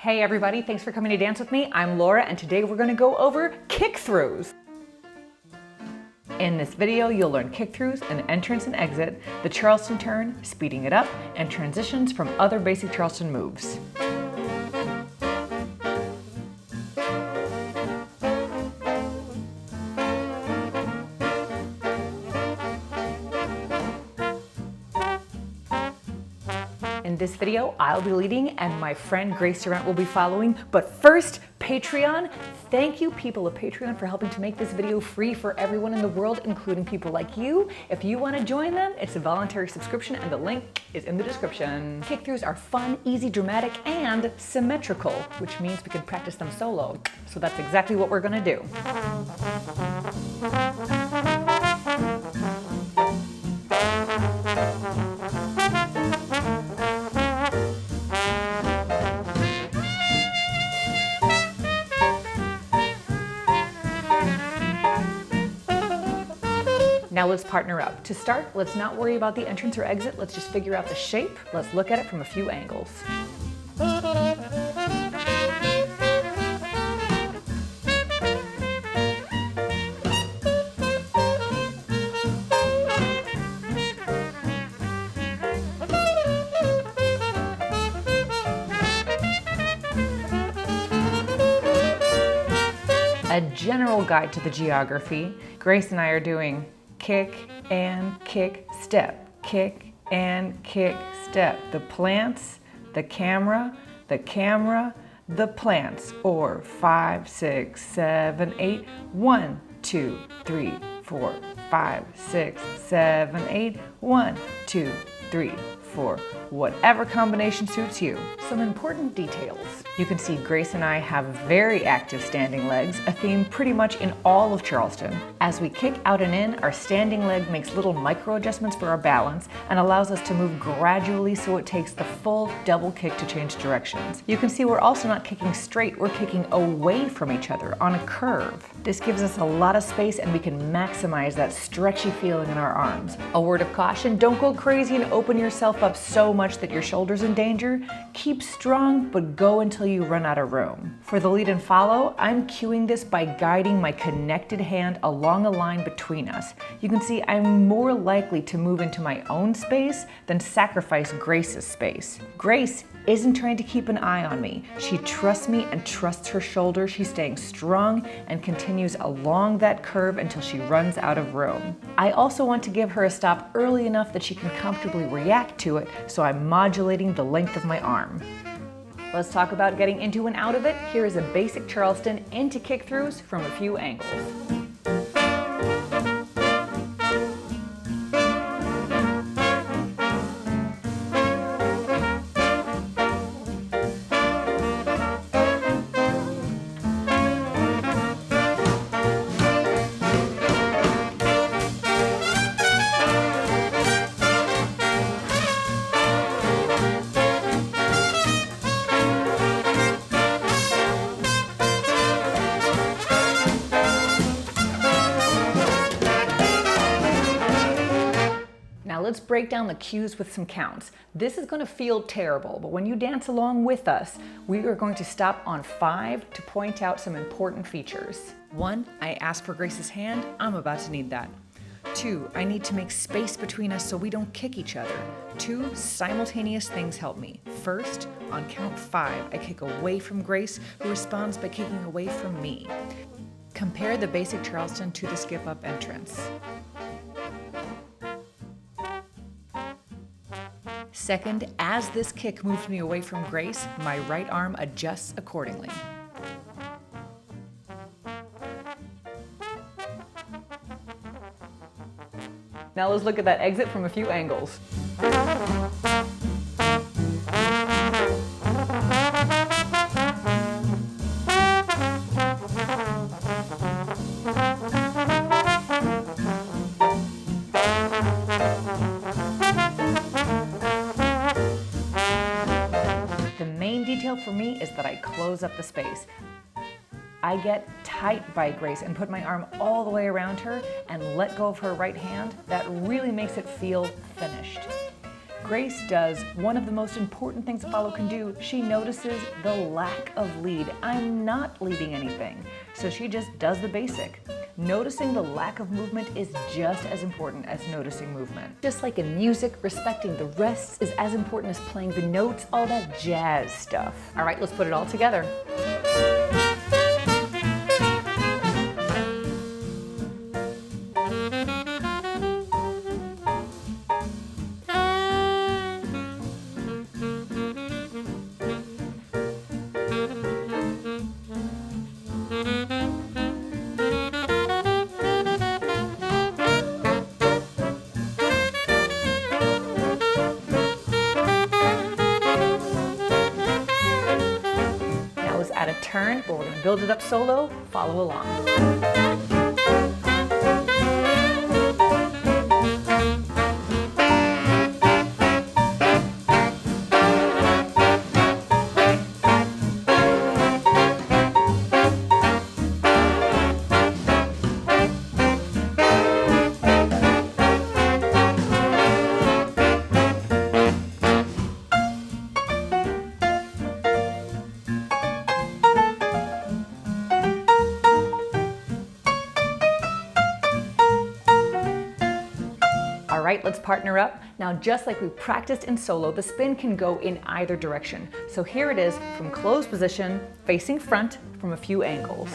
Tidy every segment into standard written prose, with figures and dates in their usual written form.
Hey everybody, thanks for coming to dance with me. I'm Laura and today we're going to go over kick-throughs. In this video, you'll learn kick-throughs, an entrance and exit, the Charleston turn, speeding it up, and transitions from other basic Charleston moves. In this video, I'll be leading and my friend Grace Durant will be following. But first, Patreon. Thank you, people of Patreon, for helping to make this video free for everyone in the world, including people like you. If you want to join them, it's a voluntary subscription and the link is in the description. Kick-throughs are fun, easy, dramatic, and symmetrical, which means we can practice them solo. So that's exactly what we're going to do. Now let's partner up. To start, let's not worry about the entrance or exit. Let's just figure out the shape. Let's look at it from a few angles. A general guide to the geography. Grace and I are doing kick and kick step, kick and kick step. The plants, the camera, the plants, or 5, 6, 7, 8. 1, 2, 3, 4, 5, 6, 7, 8. 1, 2, 3, 4. Whatever combination suits you. Some important details. You can see Grace and I have very active standing legs, a theme pretty much in all of Charleston. As we kick out and in, our standing leg makes little micro adjustments for our balance and allows us to move gradually so it takes the full double kick to change directions. You can see we're also not kicking straight, we're kicking away from each other on a curve. This gives us a lot of space and we can maximize that stretchy feeling in our arms. A word of caution, don't go crazy and open yourself up so much that your shoulder's in danger. Keep strong, but go until you run out of room. For the lead and follow, I'm cueing this by guiding my connected hand along a line between us. You can see I'm more likely to move into my own space than sacrifice Grace's space. Grace isn't trying to keep an eye on me. She trusts me and trusts her shoulder. She's staying strong and continues along that curve until she runs out of room. I also want to give her a stop early enough that she can comfortably react to it, so I'm modulating the length of my arm. Let's talk about getting into and out of it. Here is a basic Charleston into kick-throughs from a few angles. Let's break down the cues with some counts. This is going to feel terrible, but when you dance along with us, we are going to stop on 5 to point out some important features. 1, I ask for Grace's hand. I'm about to need that. 2, I need to make space between us so we don't kick each other. 2 simultaneous things help me. First, on count 5, I kick away from Grace, who responds by kicking away from me. Compare the basic Charleston to the skip-up entrance. Second, as this kick moves me away from Grace, my right arm adjusts accordingly. Now let's look at that exit from a few angles. For me is that I close up the space. I get tight by Grace and put my arm all the way around her and let go of her right hand. That really makes it feel finished. Grace does one of the most important things a follow can do. She notices the lack of lead. I'm not leading anything. So she just does the basic. Noticing the lack of movement is just as important as noticing movement. Just like in music, respecting the rests is as important as playing the notes, all that jazz stuff. All right, let's put it all together. At a turn, but we're going to build it up solo. Follow along. All right, let's partner up. Now, just like we practiced in solo, the spin can go in either direction. So here it is from closed position, facing front from a few angles.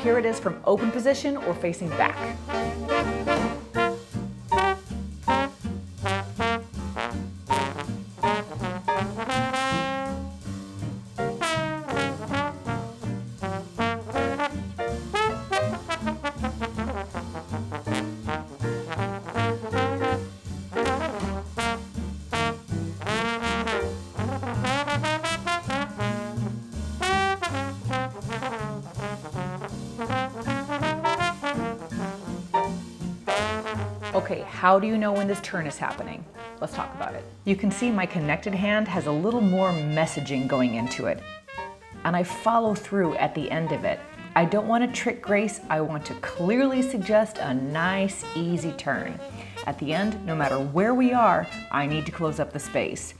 Here it is from open position or facing back. Okay, how do you know when this turn is happening? Let's talk about it. You can see my connected hand has a little more messaging going into it, and I follow through at the end of it. I don't want to trick Grace, I want to clearly suggest a nice, easy turn. At the end, no matter where we are, I need to close up the space.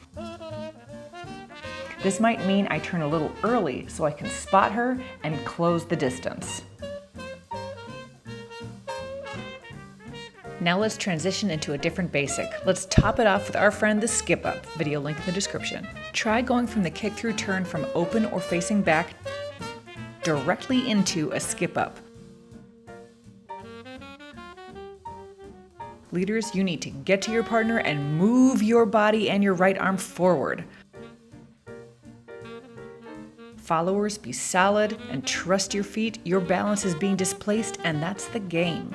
This might mean I turn a little early so I can spot her and close the distance. Now let's transition into a different basic. Let's top it off with our friend the skip up, video link in the description. Try going from the kick through turn from open or facing back directly into a skip up. Leaders, you need to get to your partner and move your body and your right arm forward. Followers, be solid and trust your feet. Your balance is being displaced, and that's the game.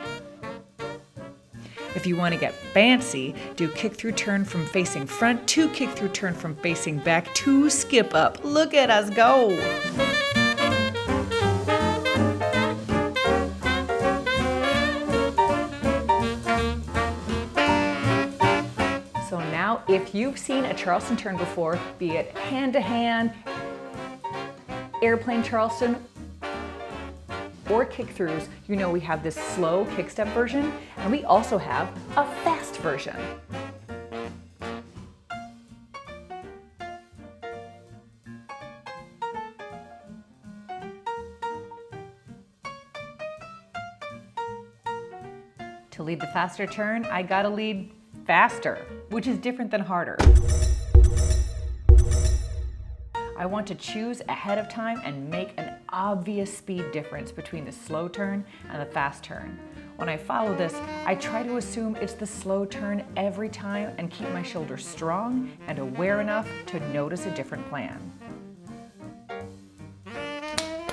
If you want to get fancy, do kick through turn from facing front to kick through turn from facing back to skip up. Look at us go! So now, if you've seen a Charleston turn before, be it hand to hand, airplane Charleston, or kick-throughs, you know we have this slow kick-step version, and we also have a fast version. To lead the faster turn, I gotta lead faster, which is different than harder. I want to choose ahead of time and make an obvious speed difference between the slow turn and the fast turn. When I follow this, I try to assume it's the slow turn every time and keep my shoulders strong and aware enough to notice a different plan.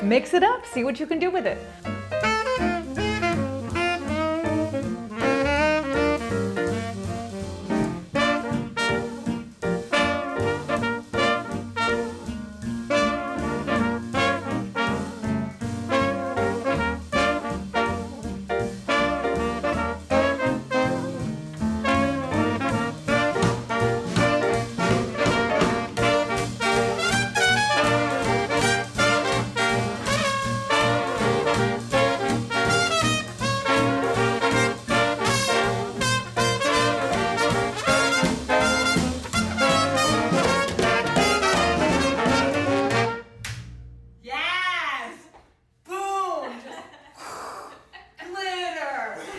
Mix it up, see what you can do with it.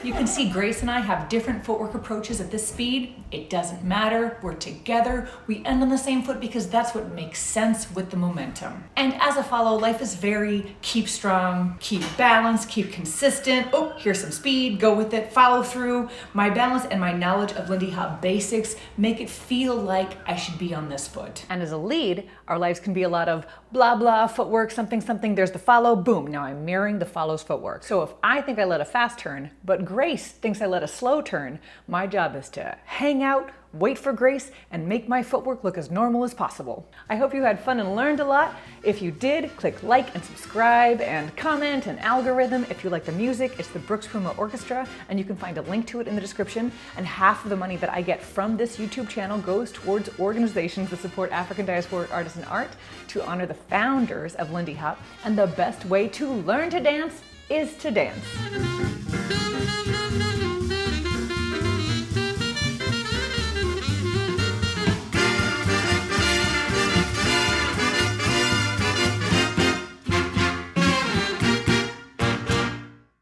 You can see Grace and I have different footwork approaches at this speed. It doesn't matter, we're together. We end on the same foot because that's what makes sense with the momentum. And as a follow, life is very keep strong, keep balance, keep consistent. Oh, here's some speed, go with it, follow through. My balance and my knowledge of Lindy Hop basics make it feel like I should be on this foot. And as a lead, our lives can be a lot of blah, blah, footwork, something, something, there's the follow, boom. Now I'm mirroring the follow's footwork. So if I think I let a fast turn, but Grace thinks I let a slow turn, my job is to hang out, wait for Grace, and make my footwork look as normal as possible. I hope you had fun and learned a lot. If you did, click like and subscribe and comment and algorithm. If you like the music, it's the Prumo Orchestra, and you can find a link to it in the description. And half of the money that I get from this YouTube channel goes towards organizations that support African diasporic artists and art to honor the founders of Lindy Hop. And the best way to learn to dance is to dance.